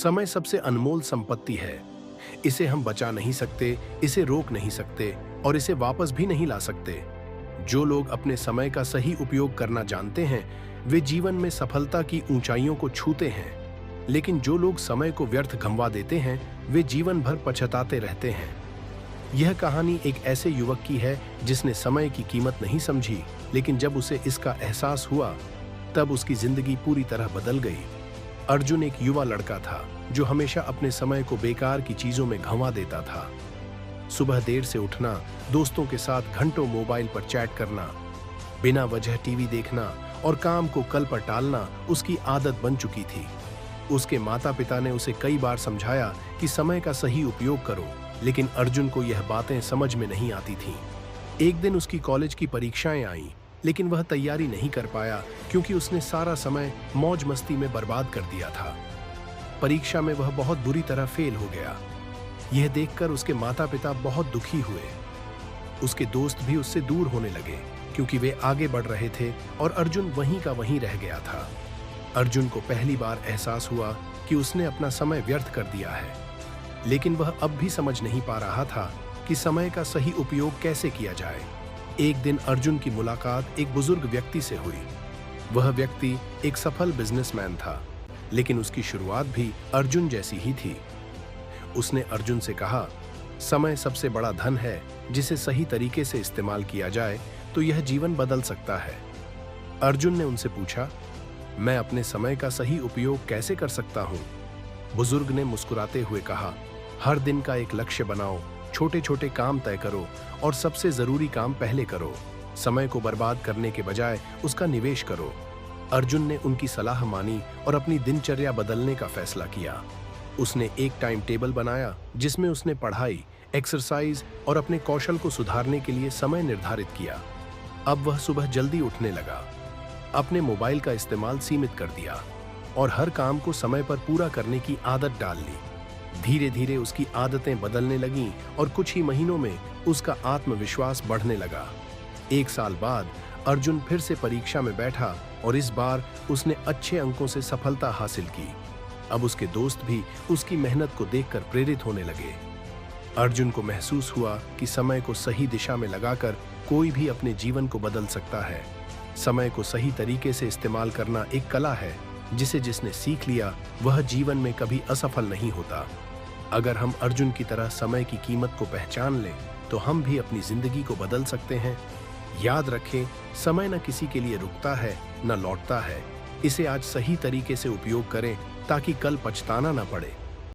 समय सबसे अनमोल संपत्ति है। इसे हम बचा नहीं सकते, इसे रोक नहीं सकते और इसे वापस भी नहीं ला सकते। जो लोग अपने समय का सही उपयोग करना जानते हैं, वे जीवन में सफलता की ऊंचाइयों को छूते हैं। लेकिन जो लोग समय को व्यर्थ गंवा देते हैं, वे जीवन भर पछताते रहते हैं। यह कहानी एक ऐसे युवक की है जिसने समय की कीमत नहीं समझी, लेकिन जब उसे इसका एहसास हुआ, तब उसकी जिंदगी पूरी तरह बदल गई। अर्जुन एक युवा लड़का था जो हमेशा अपने समय को बेकार की चीजों में गंवा देता था। सुबह देर से उठना, दोस्तों के साथ घंटों मोबाइल पर चैट करना, बिना वजह टीवी देखना और काम को कल पर टालना उसकी आदत बन चुकी थी। उसके माता पिता ने उसे कई बार समझाया कि समय का सही उपयोग करो, लेकिन अर्जुन को यह बातें समझ में नहीं आती थीं। एक दिन उसकी कॉलेज की परीक्षाएं आईं, लेकिन वह तैयारी नहीं कर पाया क्योंकि उसने सारा समय मौज मस्ती में बर्बाद कर दिया था। परीक्षा में वह बहुत बुरी तरह फेल हो गया। यह देखकर उसके माता पिता बहुत दुखी हुए। उसके दोस्त भी उससे दूर होने लगे क्योंकि वे आगे बढ़ रहे थे और अर्जुन वहीं का वहीं रह गया था। अर्जुन को पहली बार एहसास हुआ कि उसने अपना समय व्यर्थ कर दिया है, लेकिन वह अब भी समझ नहीं पा रहा था कि समय का सही उपयोग कैसे किया जाए। एक दिन अर्जुन की मुलाकात एक बुजुर्ग व्यक्ति से हुई। वह व्यक्ति एक सफल बिजनेसमैन था, लेकिन उसकी शुरुआत भी अर्जुन जैसी ही थी। उसने अर्जुन से कहा, समय सबसे बड़ा धन है, जिसे सही तरीके से इस्तेमाल किया जाए तो यह जीवन बदल सकता है। अर्जुन ने उनसे पूछा, मैं अपने समय का सही उपयोग कैसे कर सकता हूँ? बुजुर्ग ने मुस्कुराते हुए कहा, हर दिन का एक लक्ष्य बनाओ, छोटे छोटे काम तय करो और सबसे जरूरी काम पहले करो। समय को बर्बाद करने के बजाय उसका निवेश करो। अर्जुन ने उनकी सलाह मानी और अपनी दिनचर्या बदलने का फैसला किया। उसने एक टाइम टेबल बनाया जिसमें उसने पढ़ाई, एक्सरसाइज और अपने कौशल को सुधारने के लिए समय निर्धारित किया। अब वह सुबह जल्दी उठने लगा, अपने मोबाइल का इस्तेमाल सीमित कर दिया और हर काम को समय पर पूरा करने की आदत डाल ली। धीरे धीरे उसकी आदतें बदलने लगीं और कुछ ही महीनों में उसका आत्मविश्वास बढ़ने लगा। एक साल बाद अर्जुन फिर से परीक्षा में बैठा और इस बार उसने अच्छे अंकों से सफलता हासिल की। अब उसके दोस्त भी उसकी मेहनत को देखकर प्रेरित होने लगे। अर्जुन को महसूस हुआ कि समय को सही दिशा में लगाकर कोई भी अपने जीवन को बदल सकता है। समय को सही तरीके से इस्तेमाल करना एक कला है जिसे जिसने सीख लिया वह जीवन में कभी असफल नहीं होता। अगर हम अर्जुन की तरह समय की कीमत को पहचान लें तो हम भी अपनी जिंदगी को बदल सकते हैं। याद रखें, समय न किसी के लिए रुकता है न लौटता है। इसे आज सही तरीके से उपयोग करें ताकि कल पछताना न पड़े।